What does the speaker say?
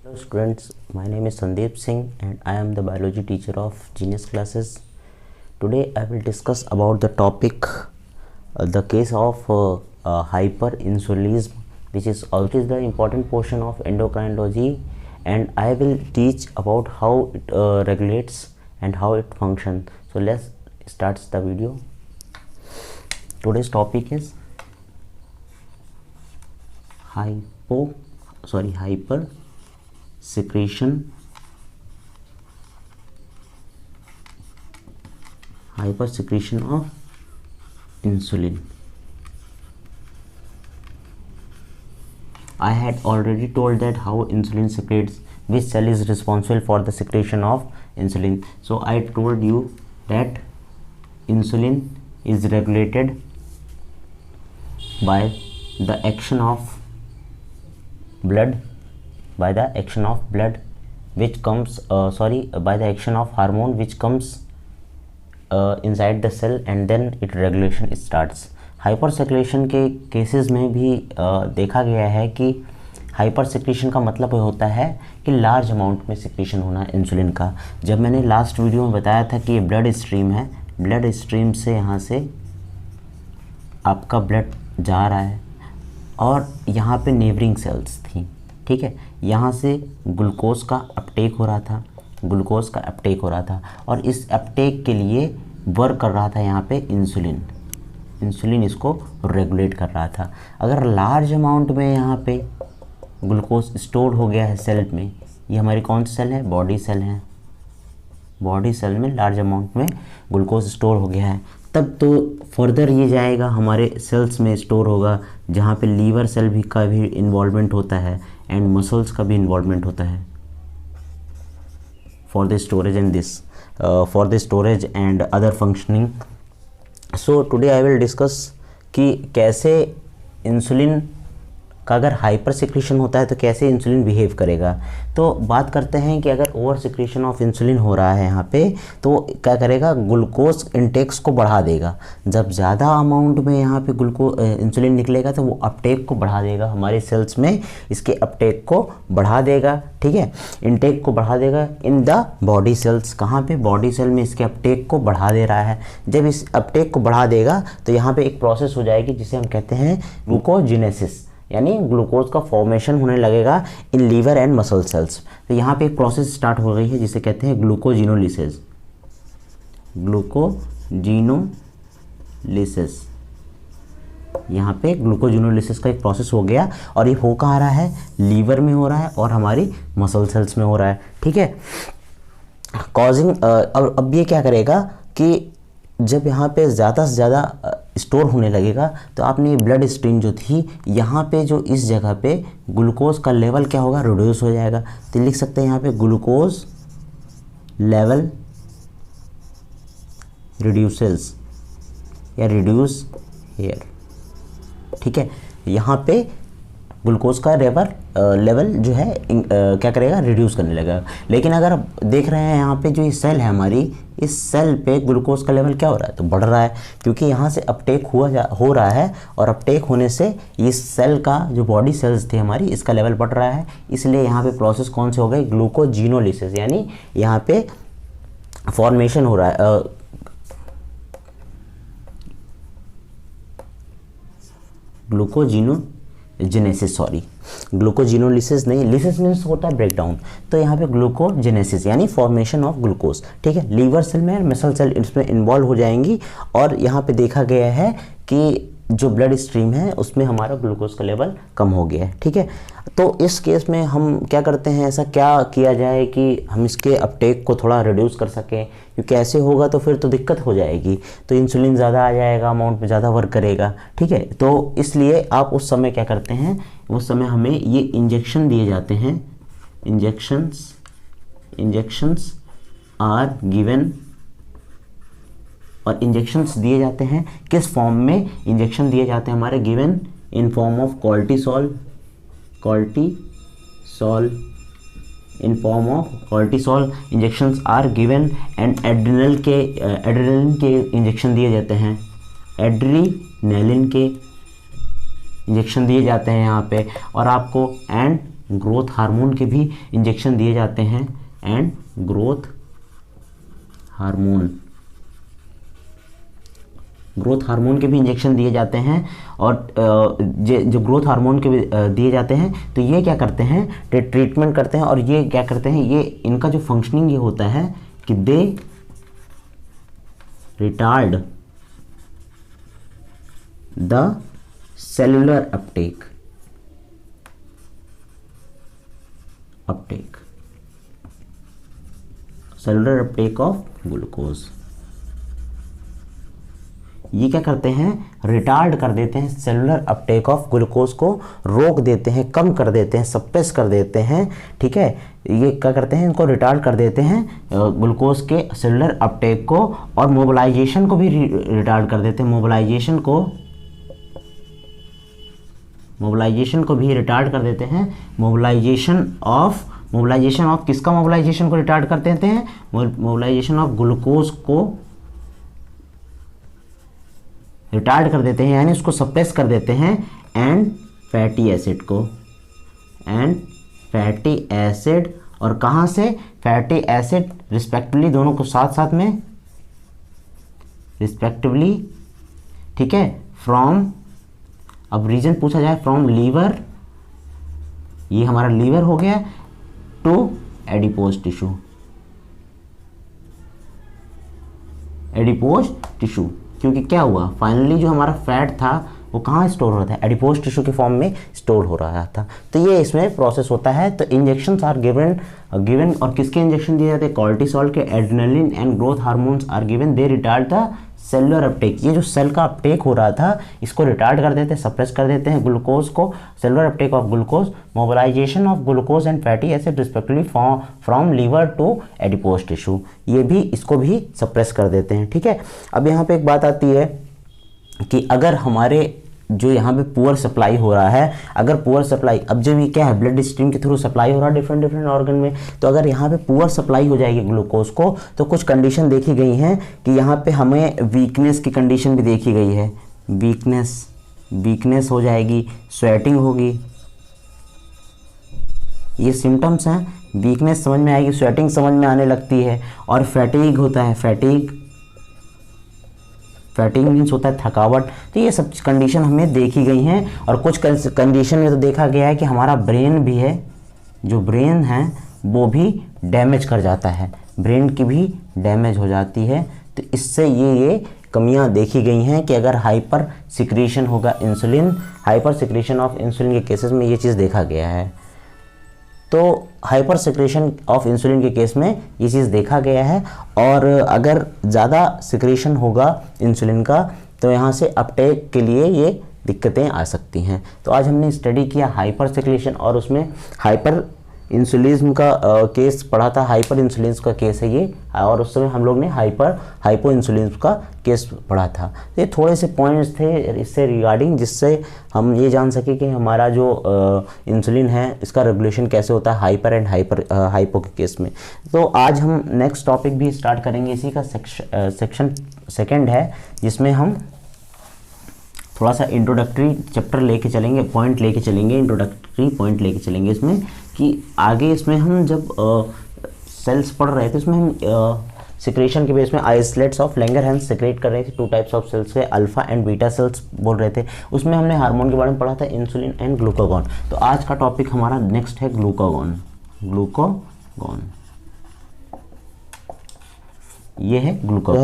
Hello students, my name is Sandeep Singh and I am the biology teacher of Genius Classes. Today I will discuss about the topic the case of hyperinsulinism, which is the important portion of endocrinology, and I will teach about how it regulates and how it functions. So let's start the video. Today's topic is hyper secretion of insulin. I had already told that how insulin secretes, which cell is responsible for the secretion of insulin. So I told you that insulin is regulated by the action of blood, by the action of hormone which comes inside the cell, and then its regulation starts. Hyper secretion के cases में भी देखा गया है कि hyper secretion का मतलब होता है कि लार्ज अमाउंट में सेक्रेशन होना इंसुलिन का। जब मैंने लास्ट वीडियो में बताया था कि ये ब्लड स्ट्रीम है, ब्लड स्ट्रीम से यहाँ से आपका ब्लड जा रहा है और यहाँ पे नेबरिंग सेल्स थी, ठीक है। यहाँ से ग्लूकोज का अपटेक हो रहा था, और इस अपटेक के लिए वर्क कर रहा था यहाँ पे इंसुलिन इसको रेगुलेट कर रहा था। अगर लार्ज अमाउंट में यहाँ पे ग्लूकोज स्टोर हो गया है सेल में, ये हमारी कौन सी सेल है, बॉडी सेल है, बॉडी सेल में लार्ज अमाउंट में ग्लूकोज स्टोर हो गया है, तब तो फर्दर ये जाएगा हमारे सेल्स में स्टोर होगा, जहाँ पे लीवर सेल का भी इन्वॉल्वमेंट होता है एंड मसल्स का भी इन्वॉल्वमेंट होता है for the storage and other functioning. So today I will discuss कि कैसे इंसुलिन का अगर हाइपर सिक्रीशन होता है तो कैसे इंसुलिन बिहेव करेगा। तो बात करते हैं कि अगर ओवर सिक्रीशन ऑफ इंसुलिन हो रहा है यहाँ पे, तो क्या करेगा, ग्लूकोज इंटेक्स को बढ़ा देगा। जब ज़्यादा अमाउंट में यहाँ पे इंसुलिन निकलेगा तो वो अपटेक को बढ़ा देगा, हमारे सेल्स में इसके अपटेक को बढ़ा देगा, ठीक है, इंटेक को बढ़ा देगा इन द बॉडी सेल्स। कहाँ पे, बॉडी सेल में इसके अपटेक को बढ़ा दे रहा है। जब इस अपटेक को बढ़ा देगा तो यहाँ पे एक प्रोसेस हो जाएगी जिसे हम कहते हैं ग्लूकोजेनेसिस, यानी ग्लूकोज का फॉर्मेशन होने लगेगा in liver and muscle cells. तो यहाँ पे एक प्रोसेस स्टार्ट हो गई है जिसे कहते हैं ग्लूकोजिनोलिसिस। यहाँ पे ग्लूकोजिनोलिसिस का एक प्रोसेस हो गया, और ये हो कहाँ रहा है, लीवर में हो रहा है और हमारी मसल सेल्स में हो रहा है, ठीक है। कॉजिंग अब ये क्या करेगा कि जब यहाँ पे ज़्यादा से ज़्यादा स्टोर होने लगेगा तो आपने ब्लड स्ट्रीम जो थी यहाँ पे, जो इस जगह पे ग्लूकोज का लेवल क्या होगा, रिड्यूस हो जाएगा। तो लिख सकते हैं यहाँ पे ग्लूकोज लेवल रिड्यूसेस या रिड्यूस हेयर, ठीक है। यहाँ पे ग्लूकोज का लेवल जो है क्या करेगा, रिड्यूस करने लगेगा। लेकिन अगर आप देख रहे हैं यहाँ पे जो ये सेल है हमारी, इस सेल पे ग्लूकोज का लेवल क्या हो रहा है, तो बढ़ रहा है, क्योंकि यहाँ से अपटेक हो रहा है, और अपटेक होने से इस सेल का जो बॉडी सेल्स थे हमारी, इसका लेवल बढ़ रहा है। इसलिए यहाँ पे प्रोसेस कौन से हो गई, ग्लूकोजिनोलिसिस, यानी यहाँ पे फॉर्मेशन हो रहा है ग्लूकोजिनोलिसिस नहीं, लिसिस मीन्स होता है ब्रेकडाउन, तो यहाँ पे ग्लूकोजेनेसिस यानी फॉर्मेशन ऑफ ग्लूकोज, ठीक है। लीवर सेल में मसल सेल इसमें इन्वॉल्व हो जाएंगी, और यहाँ पे देखा गया है कि जो ब्लड स्ट्रीम है उसमें हमारा ग्लूकोज का लेवल कम हो गया है, ठीक है। तो इस केस में हम क्या करते हैं, ऐसा क्या किया जाए कि हम इसके अपटेक को थोड़ा रिड्यूस कर सकें, क्योंकि ऐसे होगा तो फिर तो दिक्कत हो जाएगी, तो इंसुलिन ज़्यादा आ जाएगा, अमाउंट में ज़्यादा वर्क करेगा, ठीक है। तो इसलिए आप उस समय क्या करते हैं, उस समय हमें ये इंजेक्शन दिए जाते हैं, इंजेक्शंस आर गिवन, और इंजेक्शंस दिए जाते हैं किस फॉर्म में, इंजेक्शन दिए जाते हैं हमारे given in form of cortisol injections are given, and adrenaline के इंजेक्शन दिए जाते हैं, एड्रीनेलिन के इंजेक्शन दिए जाते हैं यहाँ पे, और आपको एंड ग्रोथ हार्मोन के भी इंजेक्शन दिए जाते हैं, एंड ग्रोथ हार्मोन के भी इंजेक्शन दिए जाते हैं। और जो ग्रोथ हार्मोन के दिए जाते हैं तो ये क्या करते हैं, ट्रीटमेंट करते हैं, और ये क्या करते हैं, ये इनका जो फंक्शनिंग ये होता है कि they retard the cellular uptake of glucose. ये क्या करते हैं, रिटार्ड कर देते हैं सेलुलर अपटेक ऑफ ग्लूकोज को, रोक देते हैं, कम कर देते हैं, सप्रेस कर देते हैं, ठीक है। ये क्या करते हैं, इनको रिटार्ड कर देते हैं ग्लूकोज के सेलुलर अपटेक को, और मोबिलाइजेशन को भी रिटार्ड कर देते हैं, मोबिलाइजेशन को भी रिटार्ड कर देते हैं। मोबिलाइजेशन ऑफ किसका मोबिलाइजेशन को रिटार्ड कर देते हैं, मोबिलाइजेशन ऑफ ग्लूकोज को रिटार्ड कर देते हैं, यानी उसको सप्रेस कर देते हैं, एंड फैटी एसिड, और कहाँ से, फैटी एसिड रिस्पेक्टिवली, दोनों को साथ में रिस्पेक्टिवली, ठीक है, फ्रॉम, अब रीजन पूछा जाए, फ्रॉम लीवर, ये हमारा लीवर हो गया, टू एडिपोज टिश्यू, क्योंकि क्या हुआ, फाइनली जो हमारा फैट था वो कहाँ स्टोर हो रहा था, एडिपोज टिश्यू के फॉर्म में स्टोर हो रहा था। तो ये इसमें प्रोसेस होता है। तो इंजेक्शंस आर गिवन, और किसके इंजेक्शन दिए जाते हैं, कॉर्टिसोल के, adrenaline and growth hormones are given, they retard the cellular uptake. ये जो सेल का अपटेक हो रहा था इसको रिटार्ड कर देते हैं, सप्रेस कर देते हैं ग्लूकोज को, cellular uptake of glucose, mobilization of glucose and fatty acid respectively from liver to adipose tissue, ये भी इसको भी सप्रेस कर देते हैं, ठीक है। अब यहाँ पे एक बात आती है कि अगर हमारे जो यहाँ पे पुअर सप्लाई हो रहा है, अगर पुअर सप्लाई, अब जब ये क्या है, ब्लड स्ट्रीम के थ्रू सप्लाई हो रहा है डिफरेंट ऑर्गन में, तो अगर यहाँ पे पुअर सप्लाई हो जाएगी ग्लूकोज को, तो कुछ कंडीशन देखी गई हैं कि यहाँ पे हमें वीकनेस की कंडीशन भी देखी गई है, वीकनेस हो जाएगी, स्वेटिंग होगी, ये सिम्टम्स हैं। वीकनेस समझ में आएगी, स्वेटिंग समझ में आने लगती है, और फैटीग होता है, फैटिंग मीन्स होता है थकावट। तो ये सब कंडीशन हमें देखी गई हैं, और कुछ कंडीशन में तो देखा गया है कि हमारा ब्रेन भी है, जो ब्रेन है वो भी डैमेज कर जाता है, ब्रेन की भी डैमेज हो जाती है। तो इससे ये कमियां देखी गई हैं कि अगर हाइपर सिक्रीशन होगा insulin, hyper secretion of insulin के केसेस में ये चीज़ देखा गया है। तो हाइपर सिक्रेशन ऑफ इंसुलिन के केस में ये चीज़ देखा गया है, और अगर ज़्यादा सिक्रेशन होगा इंसुलिन का तो यहाँ से अपटेक के लिए ये दिक्कतें आ सकती हैं। तो आज हमने स्टडी किया हाइपर सिक्रेशन, और उसमें हाइपर इंसुलिज्म का केस पढ़ा था, हाइपर इंसुलिन्स का केस है ये, और उस समय हम लोग ने हाइपो इंसुलिन्स का केस पढ़ा था। तो ये थोड़े से पॉइंट्स थे इससे रिगार्डिंग, जिससे हम ये जान सके कि हमारा जो इंसुलिन है इसका रेगुलेशन कैसे होता है हाइपर एंड हाइपो के केस में। तो आज हम नेक्स्ट टॉपिक भी स्टार्ट करेंगे, इसी का सेक्शन सेकेंड है, जिसमें हम थोड़ा सा इंट्रोडक्टरी चैप्टर लेके चलेंगे, पॉइंट लेके चलेंगे, इंट्रोडक्टरी पॉइंट लेके चलेंगे इसमें, कि आगे इसमें हम जब सेल्स पढ़ रहे थे इसमें हम सिक्रेशन के बेस में आइसोलेट्स ऑफ लैंगरहैंस सिक्रेट कर रहे थे, 2 टाइप्स ऑफ सेल्स के, अल्फा एंड बीटा सेल्स बोल रहे थे। उसमें हमने हार्मोन के बारे में पढ़ा था, इंसुलिन एंड ग्लूकागॉन। तो आज का टॉपिक हमारा नेक्स्ट है ग्लूकागॉन। ये है ग्लूकागॉन।